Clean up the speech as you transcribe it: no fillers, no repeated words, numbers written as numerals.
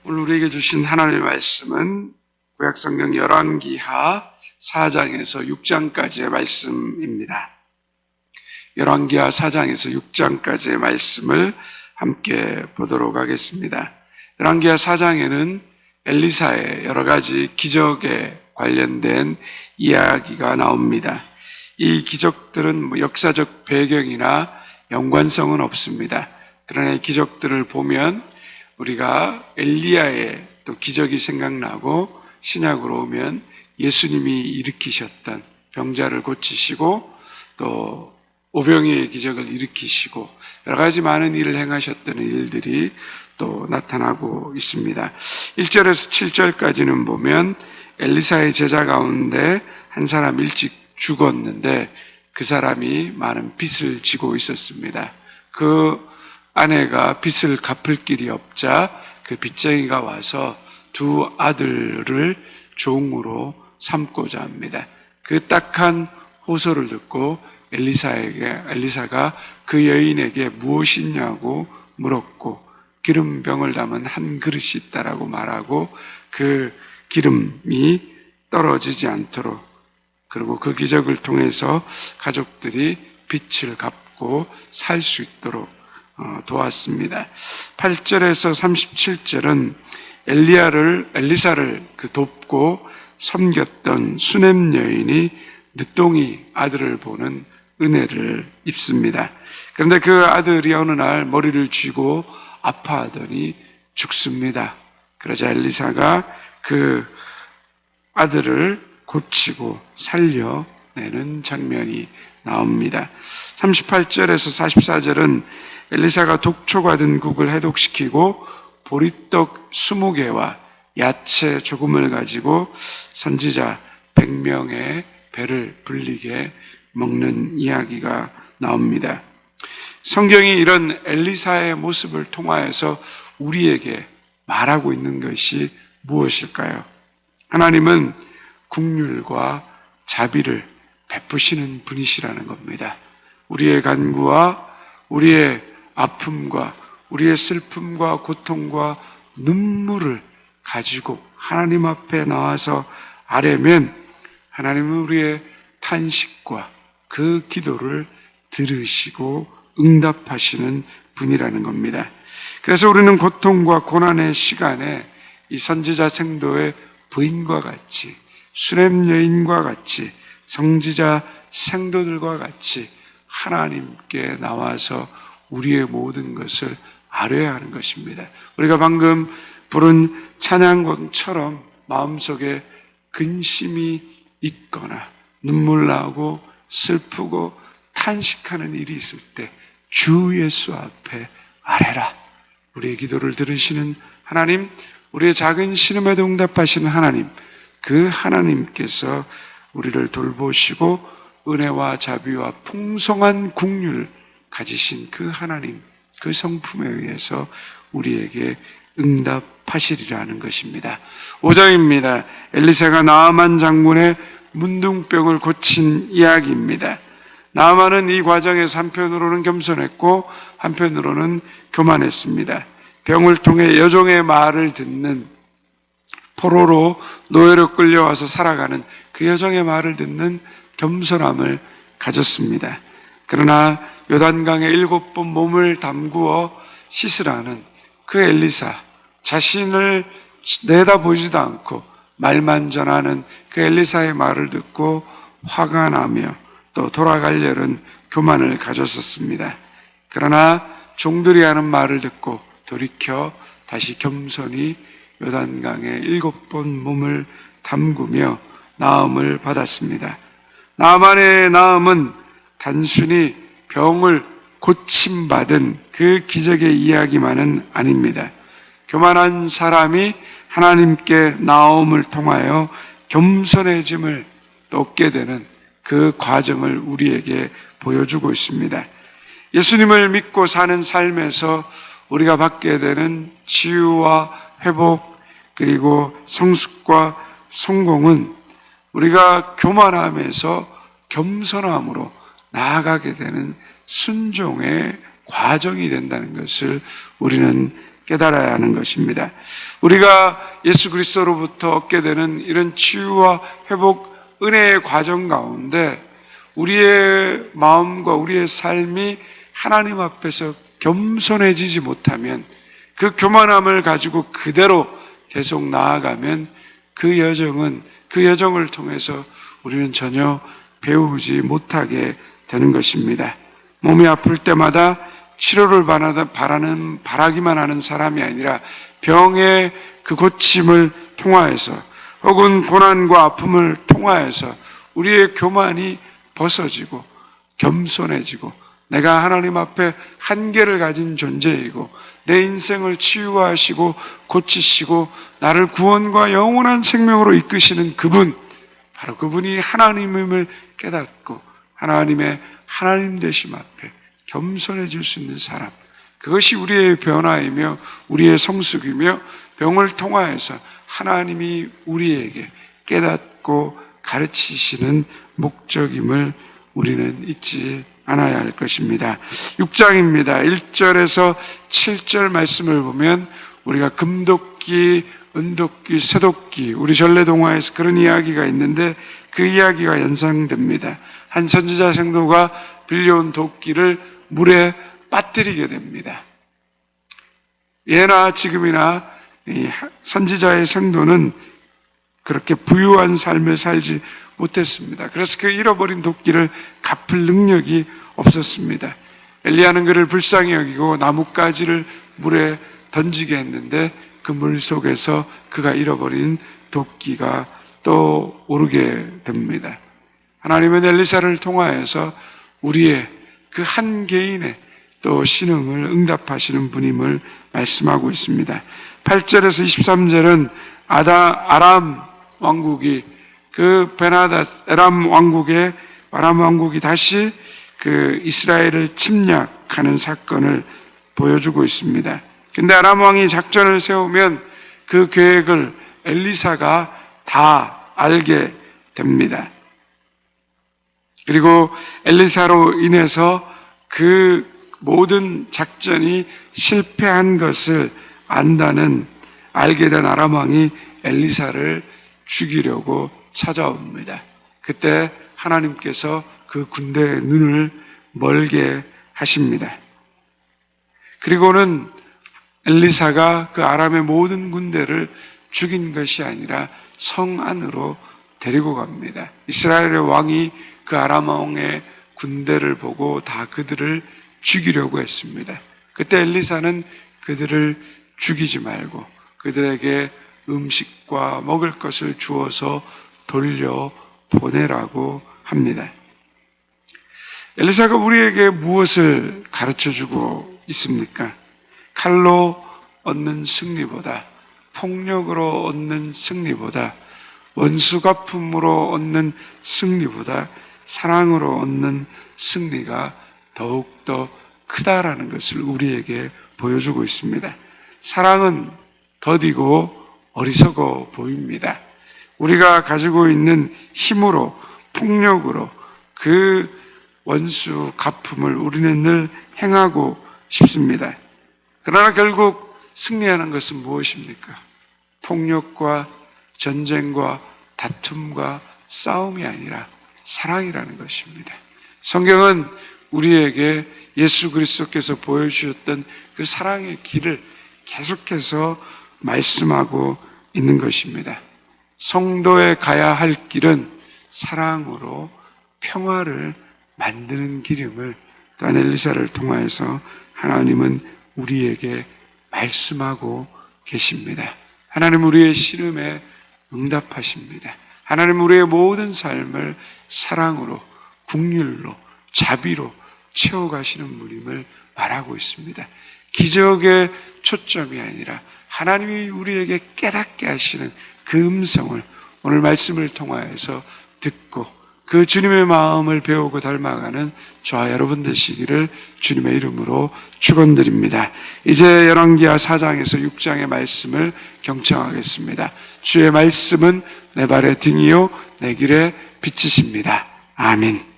오늘 우리에게 주신 하나님의 말씀은 구약성경 열왕기하 4장에서 6장까지의 말씀입니다. 열왕기하 4장에서 6장까지의 말씀을 함께 보도록 하겠습니다. 열왕기하 4장에는 엘리사의 여러 가지 기적에 관련된 이야기가 나옵니다. 이 기적들은 역사적 배경이나 연관성은 없습니다. 그러나 이 기적들을 보면 우리가 엘리야의 또 기적이 생각나고, 신약으로 오면 예수님이 일으키셨던 병자를 고치시고 또 오병이의 기적을 일으키시고 여러 가지 많은 일을 행하셨던 일들이 또 나타나고 있습니다. 1절에서 7절까지는 보면 엘리사의 제자 가운데 한 사람 일찍 죽었는데 그 사람이 많은 빚을 지고 있었습니다. 그 아내가 빚을 갚을 길이 없자 그 빚쟁이가 와서 두 아들을 종으로 삼고자 합니다. 그 딱한 호소를 듣고 엘리사가 그 여인에게 무엇이냐고 물었고, 기름병을 담은 한 그릇이 있다라고 말하고 그 기름이 떨어지지 않도록, 그리고 그 기적을 통해서 가족들이 빚을 갚고 살 수 있도록 도왔습니다. 8절에서 37절은 엘리사를 돕고 섬겼던 수넴 여인이 늦둥이 아들을 보는 은혜를 입습니다. 그런데 그 아들이 어느 날 머리를 쥐고 아파하더니 죽습니다. 그러자 엘리사가 그 아들을 고치고 살려내는 장면이 나옵니다. 38절에서 44절은 엘리사가 독초가 든 국을 해독시키고 보리떡 20개와 야채 조금을 가지고 선지자 100명의 배를 불리게 먹는 이야기가 나옵니다. 성경이 이런 엘리사의 모습을 통하여서 우리에게 말하고 있는 것이 무엇일까요? 하나님은 긍휼과 자비를 베푸시는 분이시라는 겁니다. 우리의 간구와 우리의 아픔과 우리의 슬픔과 고통과 눈물을 가지고 하나님 앞에 나와서 아뢰면 하나님은 우리의 탄식과 그 기도를 들으시고 응답하시는 분이라는 겁니다. 그래서 우리는 고통과 고난의 시간에 이 선지자 생도의 부인과 같이, 수렘 여인과 같이, 성지자 생도들과 같이 하나님께 나와서 우리의 모든 것을 아뢰어야 하는 것입니다. 우리가 방금 부른 찬양곡처럼 마음속에 근심이 있거나 눈물 나고 슬프고 탄식하는 일이 있을 때 주 예수 앞에 아뢰라. 우리의 기도를 들으시는 하나님, 우리의 작은 신음에도 응답하시는 하나님, 그 하나님께서 우리를 돌보시고 은혜와 자비와 풍성한 긍휼을 가지신 그 하나님, 그 성품에 의해서 우리에게 응답하시리라는 것입니다. 5장입니다. 엘리사가 나아만 장군의 문둥병을 고친 이야기입니다. 나아만은 이 과정에서 한편으로는 겸손했고 한편으로는 교만했습니다. 병을 통해 여종의 말을 듣는, 포로로 노예로 끌려와서 살아가는 그 여종의 말을 듣는 겸손함을 가졌습니다. 그러나 요단강에 7번 몸을 담그어 씻으라는 그 엘리사, 자신을 내다보지도 않고 말만 전하는 그 엘리사의 말을 듣고 화가 나며 또 돌아가려는 교만을 가졌었습니다. 그러나 종들이 하는 말을 듣고 돌이켜 다시 겸손히 요단강에 7번 몸을 담그며 나음을 받았습니다. 나아만의 나음은 단순히 병을 고침받은 그 기적의 이야기만은 아닙니다. 교만한 사람이 하나님께 나옴을 통하여 겸손해짐을 얻게 되는 그 과정을 우리에게 보여주고 있습니다. 예수님을 믿고 사는 삶에서 우리가 받게 되는 치유와 회복, 그리고 성숙과 성공은 우리가 교만함에서 겸손함으로 나아가게 되는 순종의 과정이 된다는 것을 우리는 깨달아야 하는 것입니다. 우리가 예수 그리스도로부터 얻게 되는 이런 치유와 회복, 은혜의 과정 가운데 우리의 마음과 우리의 삶이 하나님 앞에서 겸손해지지 못하면, 그 교만함을 가지고 그대로 계속 나아가면 그 여정을 통해서 우리는 전혀 배우지 못하게 되는 것입니다. 몸이 아플 때마다 치료를 바라기만 하는 사람이 아니라 병의 그 고침을 통하여서 혹은 고난과 아픔을 통하여서 우리의 교만이 벗어지고 겸손해지고 내가 하나님 앞에 한계를 가진 존재이고 내 인생을 치유하시고 고치시고 나를 구원과 영원한 생명으로 이끄시는 그분, 바로 그분이 하나님임을 깨닫고 하나님의 하나님 되심 앞에 겸손해질 수 있는 사람, 그것이 우리의 변화이며 우리의 성숙이며 병을 통하여서 하나님이 우리에게 깨닫고 가르치시는 목적임을 우리는 잊지 않아야 할 것입니다. 6장입니다. 1절에서 7절 말씀을 보면 우리가 금도끼, 은도끼, 쇠도끼, 우리 전래동화에서 그런 이야기가 있는데 그 이야기가 연상됩니다. 한 선지자 생도가 빌려온 도끼를 물에 빠뜨리게 됩니다. 예나 지금이나 이 선지자의 생도는 그렇게 부유한 삶을 살지 못했습니다. 그래서 그 잃어버린 도끼를 갚을 능력이 없었습니다. 엘리야는 그를 불쌍히 여기고 나뭇가지를 물에 던지게 했는데 그 물 속에서 그가 잃어버린 도끼가 또 오르게 됩니다. 하나님은 엘리사를 통하여서 우리의 그 한 개인의 또 신앙을 응답하시는 분임을 말씀하고 있습니다. 8절에서 23절은 아람 왕국이 아람 왕국이 다시 그 이스라엘을 침략하는 사건을 보여주고 있습니다. 근데 아람 왕이 작전을 세우면 그 계획을 엘리사가 다 알게 됩니다. 그리고 엘리사로 인해서 그 모든 작전이 실패한 것을 알게 된 아람 왕이 엘리사를 죽이려고 찾아옵니다. 그때 하나님께서 그 군대의 눈을 멀게 하십니다. 그리고는 엘리사가 그 아람의 모든 군대를 죽인 것이 아니라 성 안으로 데리고 갑니다. 이스라엘의 왕이 그 아람 왕의 군대를 보고 다 그들을 죽이려고 했습니다. 그때 엘리사는 그들을 죽이지 말고 그들에게 음식과 먹을 것을 주어서 돌려보내라고 합니다. 엘리사가 우리에게 무엇을 가르쳐주고 있습니까? 칼로 얻는 승리보다, 폭력으로 얻는 승리보다, 원수갚음으로 얻는 승리보다 사랑으로 얻는 승리가 더욱더 크다라는 것을 우리에게 보여주고 있습니다. 사랑은 더디고 어리석어 보입니다. 우리가 가지고 있는 힘으로, 폭력으로 그 원수 갚음을 우리는 늘 행하고 싶습니다. 그러나 결국 승리하는 것은 무엇입니까? 폭력과 전쟁과 다툼과 싸움이 아니라 사랑이라는 것입니다. 성경은 우리에게 예수 그리스도께서 보여주셨던 그 사랑의 길을 계속해서 말씀하고 있는 것입니다. 성도에 가야 할 길은 사랑으로 평화를 만드는 길임을 또한 엘리사를 통하여서 하나님은 우리에게 말씀하고 계십니다. 하나님 우리의 신음에 응답하십니다. 하나님 우리의 모든 삶을 사랑으로, 긍휼로, 자비로 채워가시는 분임을 말하고 있습니다. 기적의 초점이 아니라 하나님이 우리에게 깨닫게 하시는 그 음성을 오늘 말씀을 통하여서 듣고 그 주님의 마음을 배우고 닮아가는 저와 여러분 되시기를 주님의 이름으로 축원드립니다. 이제 열왕기하 4장에서 6장의 말씀을 경청하겠습니다. 주의 말씀은 내 발의 등이요 내 길의 빛이십니다. 아멘.